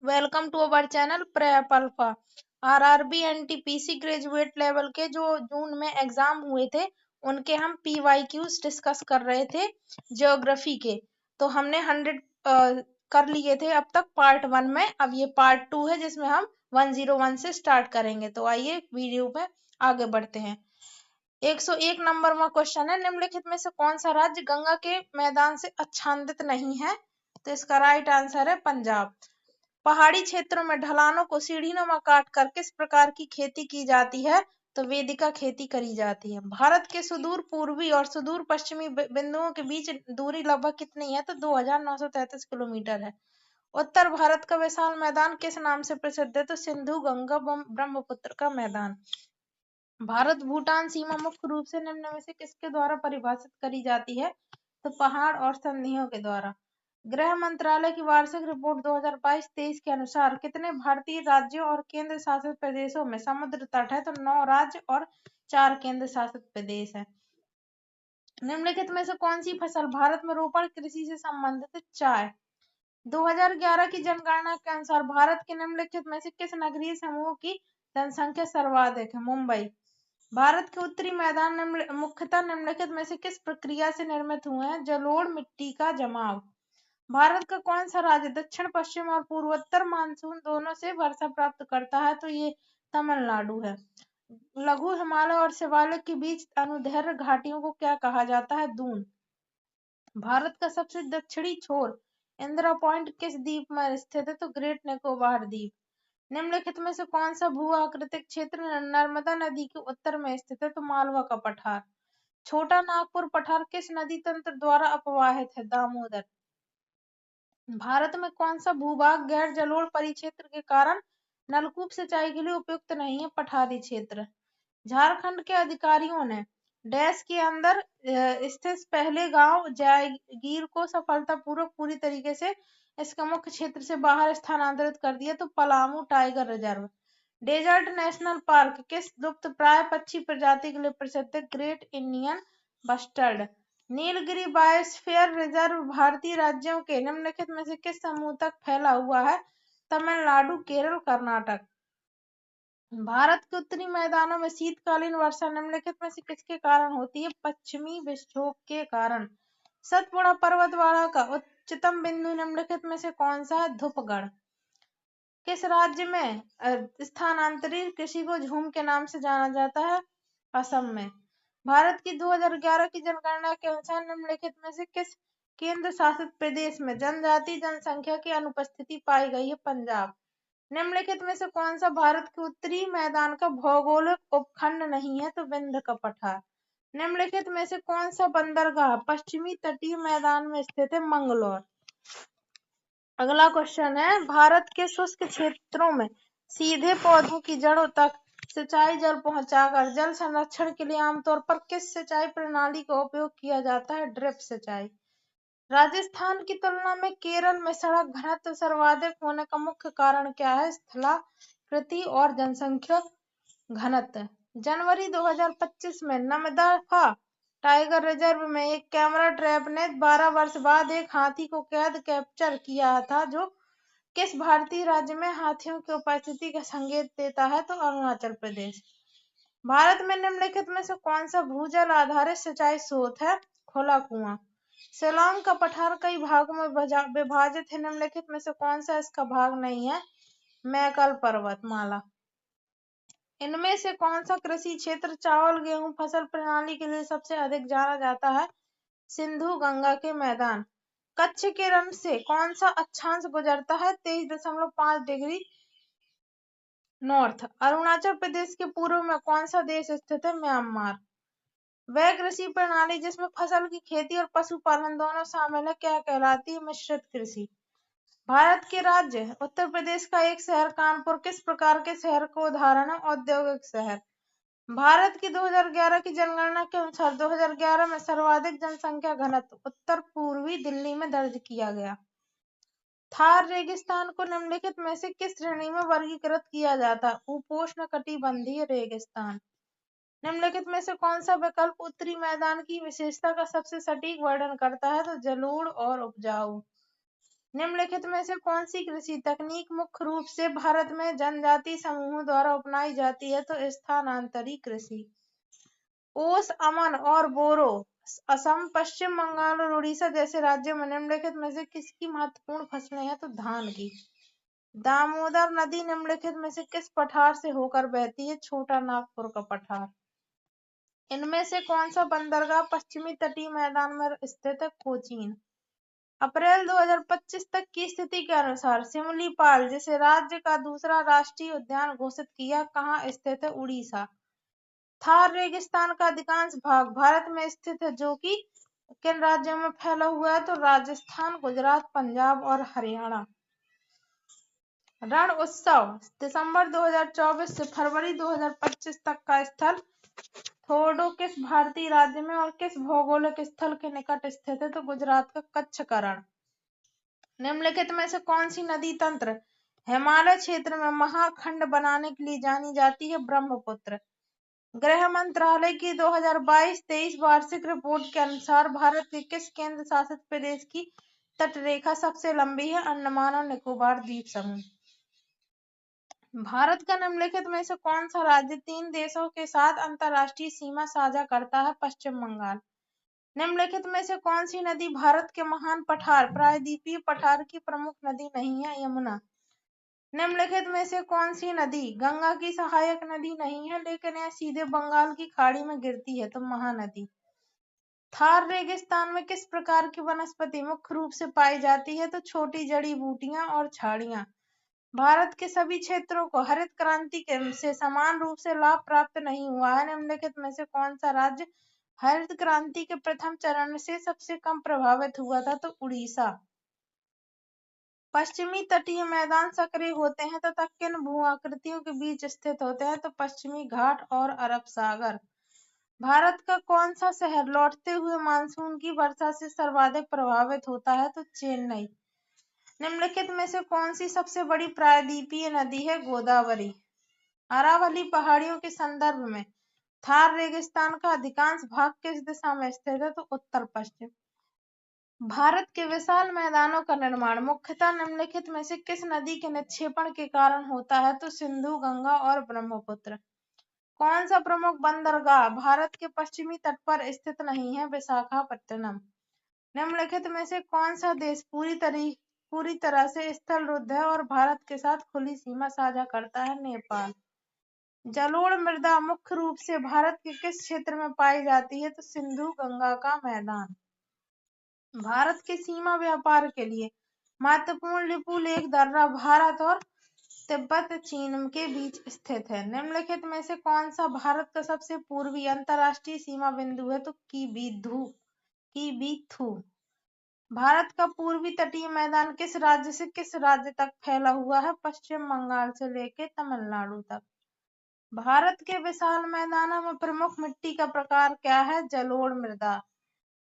Welcome to our channel prep alpha. RRB NTPC graduate level के जो जून में exam हुए थे उनके हम पीवाईक्यूज डिस्कस कर रहे थे ज्योग्राफी के। तो हमने 100 कर लिए थे अब तक पार्ट 1 में। अब ये पार्ट 2 है जिसमें हम 101 से स्टार्ट करेंगे। तो आइए वीडियो में आगे बढ़ते हैं। 101 नंबर में क्वेश्चन है, निम्नलिखित में से कौन सा राज्य गंगा के मैदान से आच्छादित नहीं है? तो इसका राइट आंसर है पंजाब। पहाड़ी क्षेत्रों में ढलानों को सीढ़ीनुमा काट कर किस प्रकार की खेती की जाती है? तो वेदिका खेती करी जाती है। भारत के सुदूर पूर्वी और सुदूर पश्चिमी बिंदुओं के बीच दूरी लगभग कितनी है? तो 2933 किलोमीटर है। उत्तर भारत का विशाल मैदान किस नाम से प्रसिद्ध है? तो सिंधु गंगा ब्रह्मपुत्र का मैदान। भारत भूटान सीमा मुख्य रूप से निम्न में से किसके द्वारा परिभाषित करी जाती है? तो पहाड़ और संधियों के द्वारा। गृह मंत्रालय की वार्षिक रिपोर्ट 2022-23 के अनुसार कितने भारतीय राज्यों और केंद्र शासित प्रदेशों में समुद्र तट है? तो 9 राज्य और 4 केंद्र शासित प्रदेश है। निम्नलिखित में से कौन सी फसल भारत में रोपण कृषि से संबंधित है? चाय। 2011 की जनगणना के अनुसार भारत के निम्नलिखित में से किस नगरीय समूह की जनसंख्या सर्वाधिक है? मुंबई। भारत के उत्तरी मैदान मुख्यतः निम्नलिखित में से किस प्रक्रिया से निर्मित हुए हैं? जलोढ़ मिट्टी का जमाव। भारत का कौन सा राज्य दक्षिण पश्चिम और पूर्वोत्तर मानसून दोनों से वर्षा प्राप्त करता है? तो ये तमिलनाडु है। लघु हिमालय और शिवालिक के बीच अनुदैर्ध्य घाटियों को क्या कहा जाता है? दून। भारत का सबसे दक्षिणी छोर इंदिरा पॉइंट किस द्वीप में स्थित है? तो ग्रेट निकोबार द्वीप। निम्नलिखित में से कौन सा भू आकृतिक क्षेत्र नर्मदा नदी के उत्तर में स्थित है? तो मालवा का पठार। छोटा नागपुर पठार किस नदी तंत्र द्वारा अपवाहित है? दामोदर। भारत में कौन सा भूभाग गैर जलोढ़ परिक्षेत्र के कारण नलकूप सिंचाई के लिए उपयुक्त नहीं है? पठारी क्षेत्र। झारखंड के अधिकारियों ने डैश के अंदर स्थित पहले गांव जागीर को सफलतापूर्वक पूरी तरीके से इसका मुख्य क्षेत्र से बाहर स्थानांतरित कर दिया। तो Palamu tiger reserve. Desert national park किस लुप्तप्राय पक्षी प्रजाति के लिए प्रसिद्ध है? Great Indian bustard. Nilgiri biosphere reserve भारतीय राज्यों के निम्नलिखित में से किस समूह तक फैला हुआ है? तमिलनाडु, केरल, कर्नाटक। भारत के उत्तरी मैदानों में शीतकालीन वर्षा निम्नलिखित में से किसके कारण होती है? पश्चिमी विक्षोभ के कारण। सतपुड़ा पर्वतमाला का उच्चतम बिंदु निम्नलिखित में से कौन सा है? धूपगढ़। किस राज्य में स्थानांतरित कृषि को झूम के नाम से जाना जाता है? असम में। भारत की 2011 की जनगणना के अनुसार निम्नलिखित में से किस केंद्र शासित प्रदेश में जनजाति जनसंख्या की अनुपस्थिति पाई गई है? पंजाब। निम्नलिखित में से कौन सा भारत के उत्तरी मैदान का भौगोलिक उपखंड नहीं है? तो विंध्य का पठार। निम्नलिखित में से कौन सा बंदरगाह पश्चिमी तटीय मैदान में स्थित है? मंगलौर। अगला क्वेश्चन है, भारत के शुष्क क्षेत्रों में सीधे पौधों की जड़ों तक सिंचाई जल पहुंचाकर जल संरक्षण के लिए आमतौर पर किस सिंचाई प्रणाली का उपयोग किया जाता है? ड्रिप सिंचाई। राजस्थान की तुलना में केरल में सड़क घनत्व सर्वाधिक होने का मुख्य कारण क्या है? स्थलाकृति और जनसंख्या घनत्व। जनवरी 2025 में नमदफा टाइगर रिजर्व में एक कैमरा ट्रैप ने 12 वर्ष बाद एक हाथी को कैप्चर किया था, जो किस भारतीय राज्य में हाथियों की उपस्थिति का संकेत देता है? तो अरुणाचल प्रदेश। भारत में निम्नलिखित में से कौन सा भूजल आधारित सिंचाई स्रोत है? खुला कुआं। शिलांग का पठार कई भागों में विभाजित है, निम्नलिखित में से कौन सा इसका भाग नहीं है? मैकल पर्वतमाला। इनमें से कौन सा कृषि क्षेत्र चावल गेहूं फसल प्रणाली के लिए सबसे अधिक जाना जाता है? सिंधु गंगा के मैदान। कच्छ के रण से कौन सा अक्षांश गुजरता है? 23.5 डिग्री नॉर्थ। अरुणाचल प्रदेश के पूर्व में कौन सा देश स्थित है? म्यांमार। वह कृषि प्रणाली जिसमें फसल की खेती और पशुपालन दोनों शामिल है क्या कहलाती है? मिश्रित कृषि। भारत के राज्य उत्तर प्रदेश का एक शहर कानपुर किस प्रकार के शहर का उदाहरण है? औद्योगिक शहर। भारत की 2011 की जनगणना के अनुसार 2011 में सर्वाधिक जनसंख्या घनत्व उत्तर पूर्वी दिल्ली में दर्ज किया गया। थार रेगिस्तान को निम्नलिखित में से किस श्रेणी में वर्गीकृत किया जाता है? उपोष्ण कटिबंधीय रेगिस्तान। निम्नलिखित में से कौन सा विकल्प उत्तरी मैदान की विशेषता का सबसे सटीक वर्णन करता है? तो जलोढ़ और उपजाऊ। निम्नलिखित में से कौन सी कृषि तकनीक मुख्य रूप से भारत में जनजाति समूहों द्वारा अपनाई जाती है? तो स्थानांतरी कृषि। ओस, अमन और बोरो असम, पश्चिम बंगाल और उड़ीसा जैसे राज्यों में निम्नलिखित में से किसकी महत्वपूर्ण फसलें हैं? तो धान की। दामोदर नदी निम्नलिखित में से किस पठार से होकर बहती है? छोटा नागपुर का पठार। इनमें से कौन सा बंदरगाह पश्चिमी तटीय मैदान में स्थित है? कोचीन। अप्रैल 2025 तक की स्थिति के अनुसार सिमलीपाल, जिसे राज्य का दूसरा राष्ट्रीय उद्यान घोषित किया, कहाँ स्थित है? उड़ीसा। थार रेगिस्तान का अधिकांश भाग भारत में स्थित है, जो कि किन राज्यों में फैला हुआ है? तो राजस्थान, गुजरात, पंजाब और हरियाणा। रण उत्सव दिसंबर 2024 से फरवरी 2025 तक का स्थल थोडो किस भारतीय राज्य में और किस भौगोलिक स्थल के निकट स्थित है? तो गुजरात का कच्छ का रण। निम्नलिखित में से कौन सी नदी तंत्र हिमालय क्षेत्र में महाखंड बनाने के लिए जानी जाती है? ब्रह्मपुत्र। गृह मंत्रालय की 2022-23 वार्षिक रिपोर्ट के अनुसार भारत के किस केंद्र शासित प्रदेश की तटरेखा सबसे लंबी है? अंडमान और निकोबार द्वीप समूह। भारत का निम्नलिखित में से कौन सा राज्य 3 देशों के साथ अंतर्राष्ट्रीय सीमा साझा करता है? पश्चिम बंगाल। निम्नलिखित में से कौन सी नदी भारत के महान पठार प्रायद्वीपीय पठार की प्रमुख नदी नहीं है? यमुना। निम्नलिखित में से कौन सी नदी गंगा की सहायक नदी नहीं है, लेकिन यह सीधे बंगाल की खाड़ी में गिरती है? तो महानदी। थार रेगिस्तान में किस प्रकार की वनस्पति मुख्य रूप से पाई जाती है? तो छोटी जड़ी बूटियां और झाड़ियां। भारत के सभी क्षेत्रों को हरित क्रांति से समान रूप से लाभ प्राप्त नहीं हुआ है। निम्नलिखित में से कौन सा राज्य हरित क्रांति के प्रथम चरण से सबसे कम प्रभावित हुआ था? तो उड़ीसा। पश्चिमी तटीय मैदान सक्रिय होते हैं तथा किन भू-आकृतियों के बीच स्थित होते हैं? तो पश्चिमी घाट और अरब सागर। भारत का कौन सा शहर लौटते हुए मानसून की वर्षा से सर्वाधिक प्रभावित होता है? तो चेन्नई। निम्नलिखित में से कौन सी सबसे बड़ी प्रायद्वीपीय नदी है? गोदावरी। अरावली पहाड़ियों के संदर्भ में थार रेगिस्तान का अधिकांश भाग किस दिशा में स्थित है? तो उत्तर पश्चिम। भारत के विशाल मैदानों का निर्माण मुख्यतः निम्नलिखित में से किस नदी के निक्षेपण के कारण होता है? तो सिंधु, गंगा और ब्रह्मपुत्र। कौन सा प्रमुख बंदरगाह भारत के पश्चिमी तट पर स्थित नहीं है? विशाखापट्टनम। निम्नलिखित में से कौन सा देश पूरी तरह से स्थल रुद्ध है और भारत के साथ खुली सीमा साझा करता है? नेपाल। जलोढ़ मृदा मुख्य रूप से भारत के किस क्षेत्र में पाई जाती है? तो सिंधु गंगा का मैदान। भारत के सीमा व्यापार के लिए महत्वपूर्ण लिपुलेख दर्रा भारत और तिब्बत चीन के बीच स्थित है। निम्नलिखित में से कौन सा भारत का सबसे पूर्वी अंतर्राष्ट्रीय सीमा बिंदु है? तो कीबीथू। भारत का पूर्वी तटीय मैदान किस राज्य से किस राज्य तक फैला हुआ है? पश्चिम बंगाल से लेकर तमिलनाडु तक। भारत के विशाल मैदानों में प्रमुख मिट्टी का प्रकार क्या है? जलोढ़ मृदा।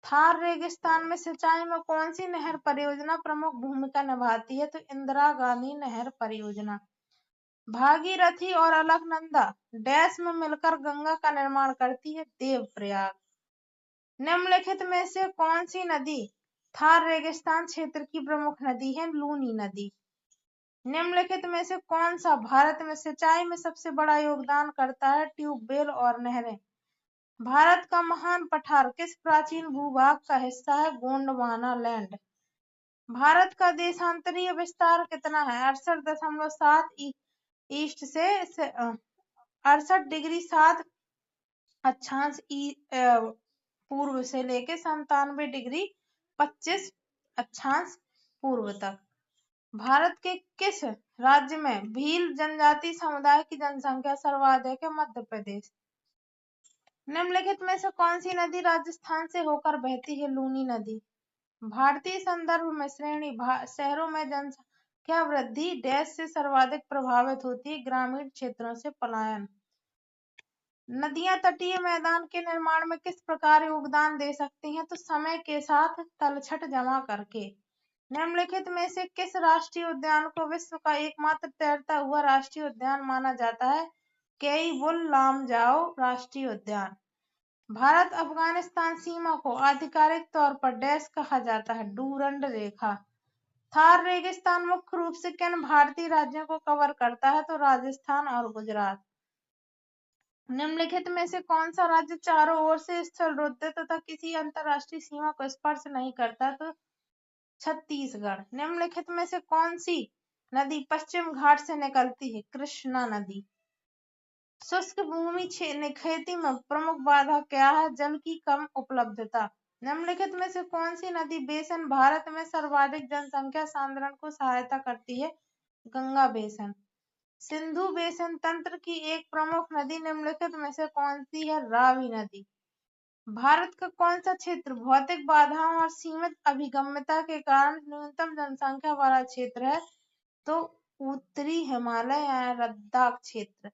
थार रेगिस्तान में सिंचाई में कौन सी नहर परियोजना प्रमुख भूमिका निभाती है? तो इंदिरा गांधी नहर परियोजना। भागीरथी और अलकनंदा डैश में मिलकर गंगा का निर्माण करती है? देवप्रयाग। निम्नलिखित में से कौन सी नदी थार रेगिस्तान क्षेत्र की प्रमुख नदी है? लूनी नदी। निम्नलिखित में से कौन सा भारत में सिंचाई में सबसे बड़ा योगदान करता है? ट्यूबवेल और नहरें। भारत का महान पठार किस प्राचीन भूभाग का हिस्सा है? गोंडवाना लैंड। भारत का देशांतरीय विस्तार कितना है? 68.7 ईस्ट से 68 डिग्री 7 अक्षांश पूर्व से लेके 97 डिग्री 25 अक्षांश पूर्व तक। भारत के किस राज्य में भील जनजाति समुदाय की जनसंख्या सर्वाधिक है? मध्य प्रदेश। निम्नलिखित में से कौन सी नदी राजस्थान से होकर बहती है? लूनी नदी। भारतीय संदर्भ में श्रेणी शहरों में जनसंख्या वृद्धि डैश से सर्वाधिक प्रभावित होती है? ग्रामीण क्षेत्रों से पलायन। नदियां तटीय मैदान के निर्माण में किस प्रकार योगदान दे सकती हैं? तो समय के साथ तलछट जमा करके। निम्नलिखित में से किस राष्ट्रीय उद्यान को विश्व का एकमात्र तैरता हुआ राष्ट्रीय उद्यान माना जाता है? केइबुल लामजाओ राष्ट्रीय उद्यान। भारत अफगानिस्तान सीमा को आधिकारिक तौर पर डैश कहा जाता है? डूरंड रेखा। थार रेगिस्तान मुख्य रूप से किन भारतीय राज्यों को कवर करता है? तो राजस्थान और गुजरात। निम्नलिखित में से कौन सा राज्य चारों ओर से स्थलरुद्ध तथा किसी अंतरराष्ट्रीय सीमा को स्पर्श नहीं करता? तो छत्तीसगढ़। निम्नलिखित में से कौन सी नदी पश्चिम घाट से निकलती है? कृष्णा नदी। शुष्क भूमि खेती में प्रमुख बाधा क्या है? जल की कम उपलब्धता। निम्नलिखित में से कौन सी नदी बेसिन भारत में सर्वाधिक जनसंख्या सांद्रण को सहायता करती है? गंगा बेसिन। सिंधु बेसिन तंत्र की एक प्रमुख नदी निम्नलिखित में से कौन सी है? रावी नदी। भारत का कौन सा क्षेत्र भौतिक बाधाओं और सीमित अभिगम्यता के कारण न्यूनतम जनसंख्या वाला क्षेत्र है? तो उत्तरी हिमालय या लद्दाख क्षेत्र।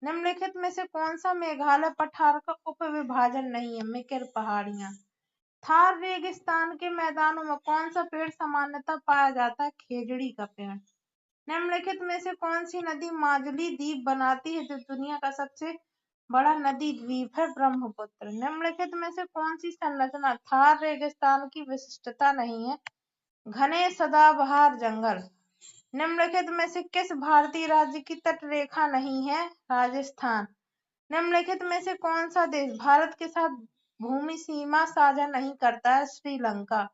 निम्नलिखित में से कौन सा मेघालय पठार का उपविभाजन नहीं है? मिकिर पहाड़ियां। थार रेगिस्तान के मैदानों में कौन सा पेड़ सामान्यतः पाया जाता है? खेजड़ी का पेड़। निम्नलिखित में से कौन सी नदी माजुली द्वीप बनाती है जो दुनिया का सबसे बड़ा नदी द्वीप है? ब्रह्मपुत्र। निम्नलिखित में से कौन सी संरचना थार रेगिस्तान की विशिष्टता नहीं है? घने सदाबहार जंगल। निम्नलिखित में से किस भारतीय राज्य की तट रेखा नहीं है? राजस्थान। निम्नलिखित में से कौन सा देश भारत के साथ भूमि सीमा साझा नहीं करता है? श्रीलंका।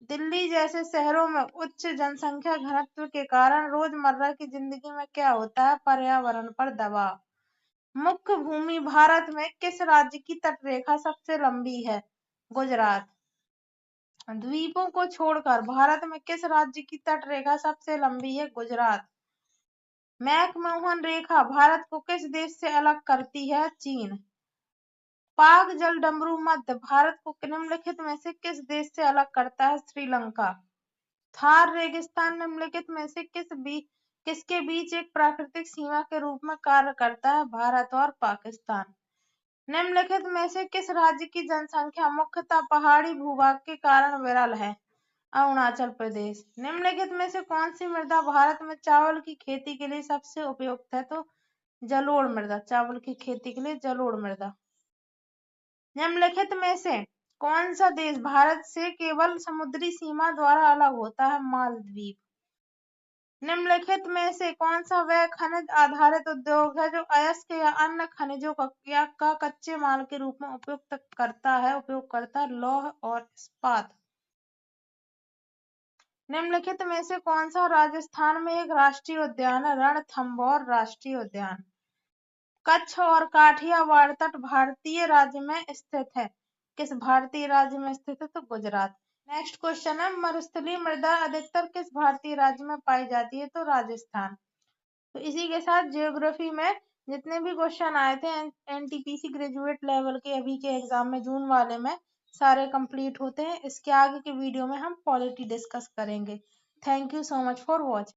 दिल्ली जैसे शहरों में उच्च जनसंख्या घनत्व के कारण रोजमर्रा की जिंदगी में क्या होता है? पर्यावरण पर दबाव। मुख्य भूमि भारत में किस राज्य की तटरेखा सबसे लंबी है? गुजरात। द्वीपों को छोड़कर भारत में किस राज्य की तटरेखा सबसे लंबी है? गुजरात। मैकमोहन रेखा भारत को किस देश से अलग करती है? चीन। पाक जल डमरू मध्य भारत को निम्नलिखित में से किस देश से अलग करता है? श्रीलंका। थार रेगिस्तान निम्नलिखित में से किसके बीच एक प्राकृतिक सीमा के रूप में कार्य करता है? भारत और पाकिस्तान। निम्नलिखित में से किस राज्य की जनसंख्या मुख्यतः पहाड़ी भूभाग के कारण विरल है? अरुणाचल प्रदेश। निम्नलिखित में से कौन सी मृदा भारत में चावल की खेती के लिए सबसे उपयुक्त है? तो जलोढ़ मृदा। चावल की खेती के लिए जलोढ़ मृदा। निम्नलिखित में से कौन सा देश भारत से केवल समुद्री सीमा द्वारा अलग होता है? मालदीव। निम्नलिखित में से कौन सा वह खनिज आधारित उद्योग है जो अयस्क या अन्य खनिजों का कच्चे माल के रूप में उपयोग करता है? लौह और इस्पात। निम्नलिखित में से कौन सा राजस्थान में एक राष्ट्रीय उद्यान है? रणथंभौर राष्ट्रीय उद्यान। कच्छ और काठियावाड़ तट भारतीय राज्य में स्थित है। किस भारतीय राज्य में स्थित है? तो गुजरात। नेक्स्ट क्वेश्चन है मरुस्थलीय मृदा अधिकतर किस भारतीय राज्य में पाई जाती है? तो राजस्थान। तो इसी के साथ ज्योग्राफी में जितने भी क्वेश्चन आए थे एनटीपीसी ग्रेजुएट लेवल के अभी के एग्जाम में जून वाले में सारे कंप्लीट होते हैं। इसके आगे के वीडियो में हम पॉलिटी डिस्कस करेंगे। Thank you so much for watching.